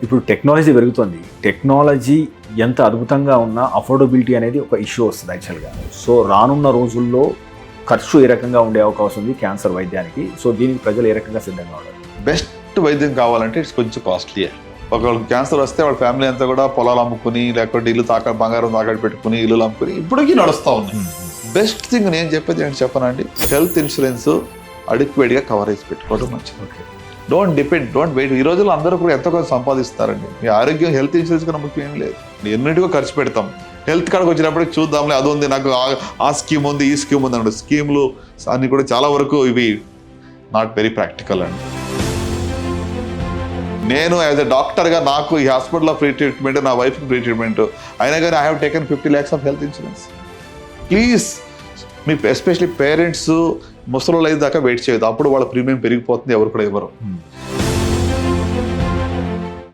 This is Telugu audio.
ఇప్పుడు టెక్నాలజీ పెరుగుతుంది. టెక్నాలజీ ఎంత అద్భుతంగా ఉన్నా అఫోర్డబిలిటీ అనేది ఒక ఇష్యూ వస్తుంది యాక్చువల్గా. సో రానున్న రోజుల్లో ఖర్చు ఏ రకంగా ఉండే అవకాశం ఉంది క్యాన్సర్ వైద్యానికి? సో దీనికి ప్రజలు ఏ రకంగా సిద్ధంగా ఉండాలి? బెస్ట్ వైద్యం కావాలంటే ఇట్స్ కొంచెం కాస్ట్లీయే. ఒకళ్ళకి క్యాన్సర్ వస్తే వాళ్ళ ఫ్యామిలీ అంతా కూడా పొలాలు అమ్ముకుని, లేకపోతే ఇల్లు బంగారం తాకట్టు పెట్టుకుని ఇల్లు అమ్ముకుని ఇప్పటికీ నడుస్తూ ఉన్నాయి. బెస్ట్ థింగ్ నేను చెప్పేది ఏంటి చెప్పనండి, హెల్త్ ఇన్సూరెన్స్ అడిక్వేట్గా కవరేజ్ పెట్టుకోవడం మంచిది. Don't wait. ఈ రోజుల్లో అందరూ కూడా ఎంతో కొంత సంపాదిస్తారండి. మీ ఆరోగ్యం హెల్త్ ఇన్సూరెన్స్ కన్నా ముఖ్యం ఏం లేదు. ఎన్నింటికో ఖర్చు పెడతాం. హెల్త్ కార్డ్కి వచ్చినప్పటికి చూద్దాంలే, అది ఉంది నాకు, ఆ స్కీమ్ ఉంది, ఈ స్కీమ్ ఉంది అన్నట్టు. స్కీమ్లు అన్ని కూడా చాలా వరకు ఇవి నాట్ వెరీ ప్రాక్టికల్ అండి. నేను యాజ్ ఎ డాక్టర్గా నాకు ఈ హాస్పిటల్లో ఫ్రీ ట్రీట్మెంట్, నా వైఫ్కి ఫ్రీ ట్రీట్మెంట్ అయినా కానీ I have taken 50 lakhs of health insurance. Please me especially parents ముసలి దాకా వెయిట్ చేయదు. అప్పుడు వాళ్ళ ప్రీమియం పెరిగిపోతుంది, ఎవరు కూడా ఇవ్వరు.